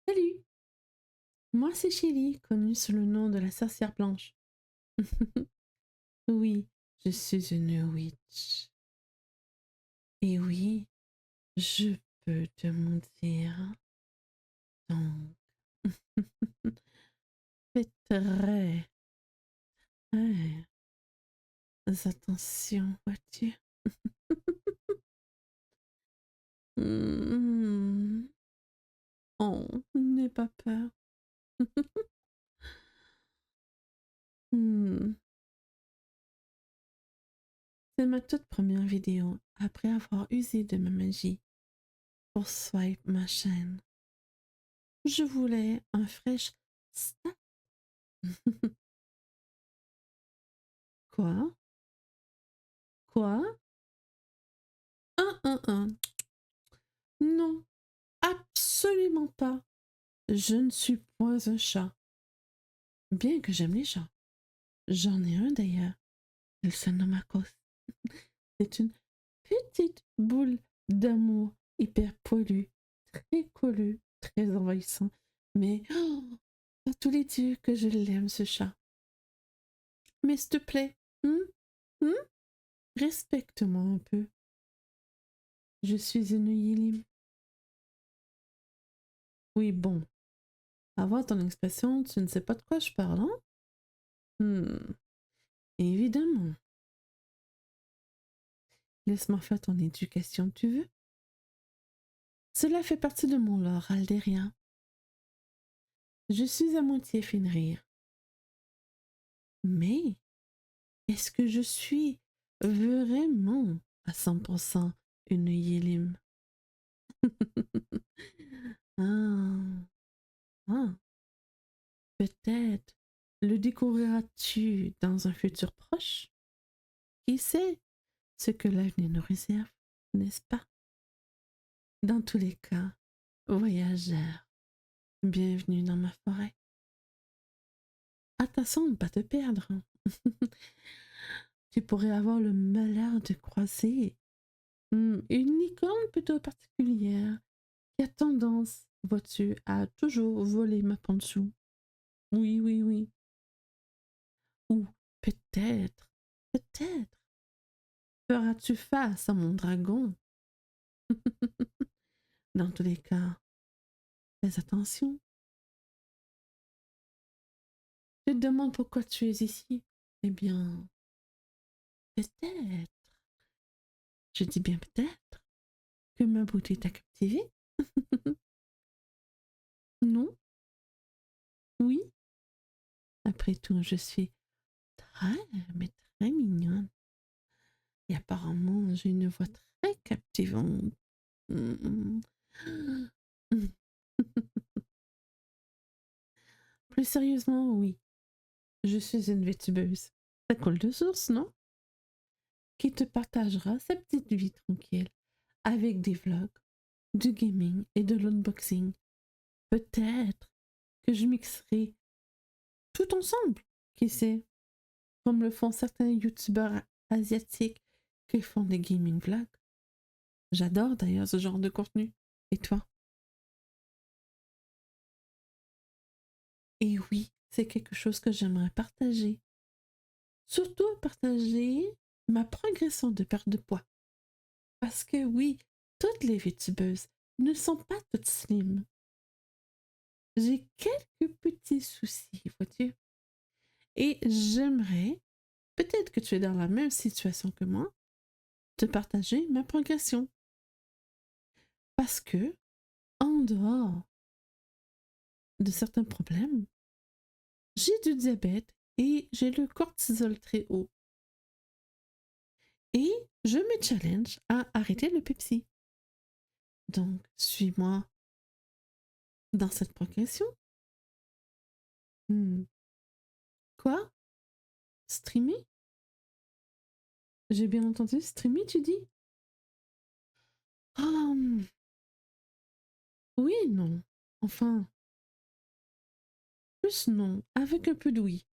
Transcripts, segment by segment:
Salut, moi c'est Chélie, connue sous le nom de la sorcière blanche. Oui, je suis une witch. Et oui, je peux te mentir. Donc, fais très attention, vois-tu. Hmm. Oh, n'aie pas peur. Hmm. C'est ma toute première vidéo après avoir usé de ma magie pour swipe ma chaîne. Je voulais un fresh start. Quoi? Quoi? Un. Non, absolument pas. Je ne suis point un chat. Bien que j'aime les chats. J'en ai un d'ailleurs. Il se nomme Akos. C'est une petite boule d'amour hyper poilue, très collue, très envahissant. Mais à tous les dieux que je l'aime ce chat. Mais s'il te plaît, hum, respecte-moi un peu. Je suis une Yélim. Oui, bon. Avant ton expression, tu ne sais pas de quoi je parle, hein? Évidemment. Laisse-moi faire ton éducation, tu veux? Cela fait partie de mon lore aldérien. Je suis à moitié Fenrir. Mais est-ce que je suis vraiment à 100% une Yélim? Ah, ah, peut-être le découvriras-tu dans un futur proche? Qui sait ce que l'avenir nous réserve, n'est-ce pas? Dans tous les cas, voyageur, bienvenue dans ma forêt. Attention de ne pas te perdre. Tu pourrais avoir le malheur de croiser une licorne plutôt particulière qui a tendance, vois-tu, à toujours voler ma pensou. Oui, oui, oui. Ou peut-être, feras-tu face à mon dragon. Dans tous les cas, fais attention. Je te demande pourquoi tu es ici. Eh bien, peut-être, je dis bien peut-être, que ma beauté t'a captivé. Non? Oui? Après tout, je suis très, mais très mignonne. Et apparemment, j'ai une voix très captivante. Mm. Plus sérieusement, oui, je suis une vétubeuse. Ça coule de source, non? Qui te partagera sa petite vie tranquille avec des vlogs, du gaming et de l'unboxing. Peut-être que je mixerai tout ensemble, qui sait, comme le font certains youtubeurs asiatiques qui font des gaming vlogs. J'adore d'ailleurs ce genre de contenu. Et toi? Et oui, c'est quelque chose que j'aimerais partager. Surtout partager ma progression de perte de poids. Parce que oui, toutes les VTubeuses ne sont pas toutes slim. J'ai quelques petits soucis, vois-tu. Et j'aimerais, peut-être que tu es dans la même situation que moi, te partager ma progression. Parce que, en dehors de certains problèmes, j'ai du diabète et j'ai le cortisol très haut. Et je me challenge à arrêter le Pepsi. Donc, suis-moi dans cette progression. Quoi? Streamer? J'ai bien entendu streamer, tu dis? Ah, oui, non. Enfin, plus non, avec un peu de oui.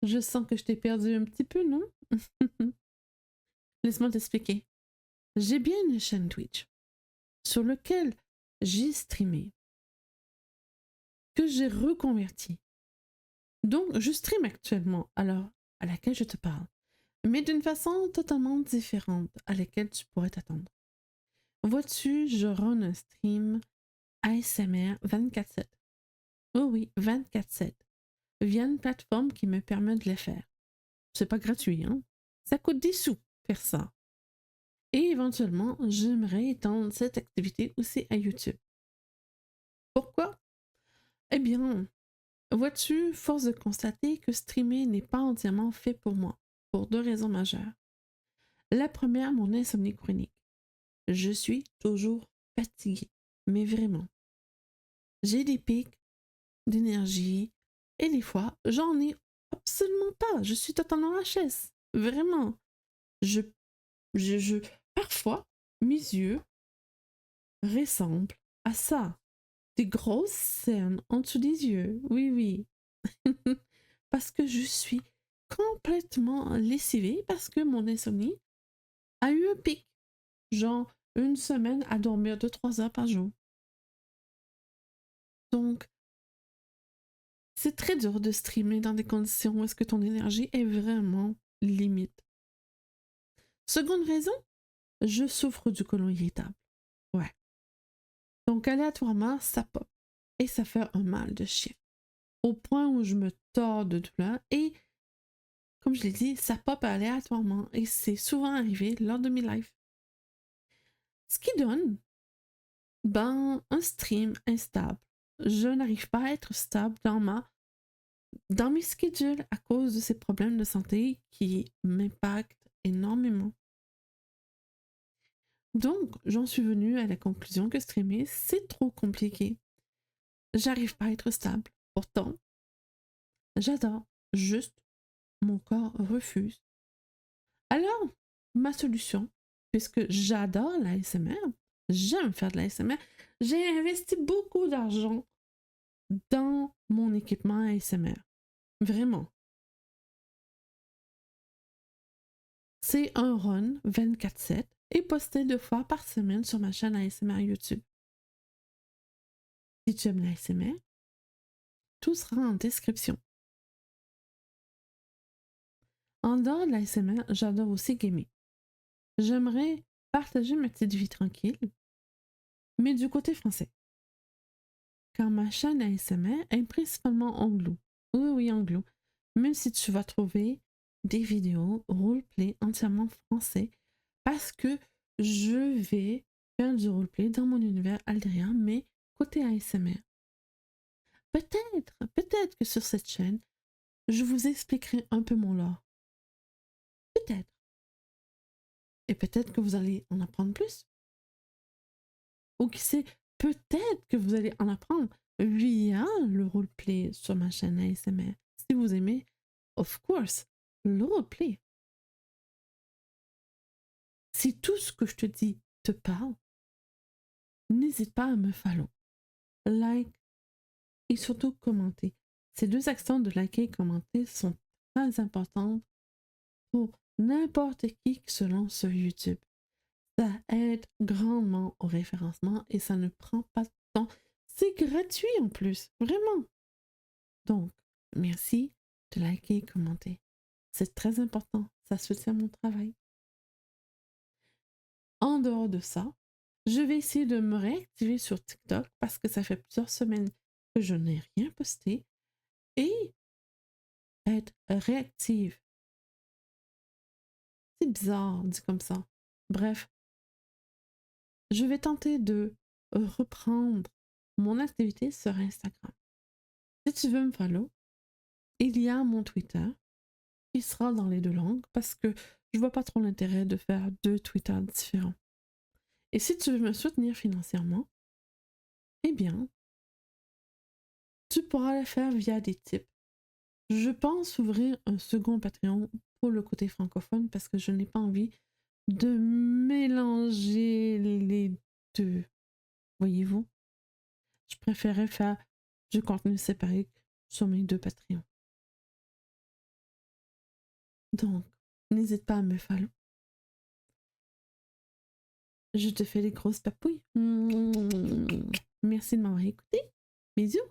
Je sens que je t'ai perdu un petit peu, non? Laisse-moi t'expliquer. J'ai bien une chaîne Twitch sur laquelle j'ai streamé, que j'ai reconverti. Donc, je stream actuellement à l'heure à laquelle je te parle, mais d'une façon totalement différente à laquelle tu pourrais t'attendre. Vois-tu, je run un stream ASMR 24/7. Oh oui, 24/7. Via une plateforme qui me permet de le faire. C'est pas gratuit, hein? Ça coûte des sous, faire ça. Et éventuellement, j'aimerais étendre cette activité aussi à YouTube. Pourquoi? Eh bien, vois-tu, force de constater que streamer n'est pas entièrement fait pour moi, pour deux raisons majeures. La première, mon insomnie chronique. Je suis toujours fatiguée, mais vraiment. J'ai des pics d'énergie et des fois, j'en ai absolument pas. Je suis totalement HS, vraiment. Je, je, parfois, mes yeux ressemblent à ça. Des grosses cernes en dessous des yeux, oui, oui. Parce que je suis complètement lessivée parce que mon insomnie a eu un pic. Genre une semaine à dormir 2-3 heures par jour. Donc, c'est très dur de streamer dans des conditions où est-ce que ton énergie est vraiment limite. Seconde raison, je souffre du côlon irritable. Ouais. Donc, aléatoirement, ça pop. Et ça fait un mal de chien. Au point où je me tords de douleur et comme je l'ai dit, ça pop aléatoirement et c'est souvent arrivé lors de mes lives. Ce qui donne, un stream instable. Je n'arrive pas à être stable dans mes schedules à cause de ces problèmes de santé qui m'impactent énormément. Donc, j'en suis venue à la conclusion que streamer, c'est trop compliqué. J'arrive pas à être stable. Pourtant, j'adore. Juste, mon corps refuse. Alors, ma solution, puisque j'adore l'ASMR, j'aime faire de l'ASMR, j'ai investi beaucoup d'argent dans mon équipement ASMR. Vraiment. C'est un run 24/7 et posté 2 fois par semaine sur ma chaîne ASMR YouTube. Si tu aimes l'ASMR, tout sera en description. En dehors de l'ASMR, j'adore aussi gamer. J'aimerais partager ma petite vie tranquille, mais du côté français. Car ma chaîne ASMR est principalement anglo. Oui, oui, anglo. Même si tu vas trouver des vidéos roleplay entièrement français, parce que je vais faire du roleplay dans mon univers aldérien, mais côté ASMR. Peut-être que sur cette chaîne, je vous expliquerai un peu mon lore. Peut-être. Et peut-être que vous allez en apprendre plus. Ou qui sait, peut-être que vous allez en apprendre via le roleplay sur ma chaîne ASMR. Si vous aimez, of course, le roleplay. Si tout ce que je te dis te parle, n'hésite pas à me follow, like et surtout commenter. Ces 2 actions de liker et commenter sont très importantes pour n'importe qui se lance sur YouTube. Ça aide grandement au référencement et ça ne prend pas de temps. C'est gratuit en plus, vraiment. Donc, merci de liker et commenter. C'est très important, ça soutient mon travail. En dehors de ça, je vais essayer de me réactiver sur TikTok parce que ça fait plusieurs semaines que je n'ai rien posté et être réactive. C'est bizarre dit comme ça. Bref, je vais tenter de reprendre mon activité sur Instagram. Si tu veux me follow, il y a mon Twitter qui sera dans les 2 langues parce que je vois pas trop l'intérêt de faire 2 Twitter différents. Et si tu veux me soutenir financièrement, eh bien, tu pourras le faire via des tips. Je pense ouvrir un second Patreon pour le côté francophone parce que je n'ai pas envie de mélanger les deux. Voyez-vous? Je préférais faire du contenu séparé sur mes 2 Patreons. Donc, n'hésite pas à me follow. Je te fais des grosses papouilles. Merci de m'avoir écouté. Bisous!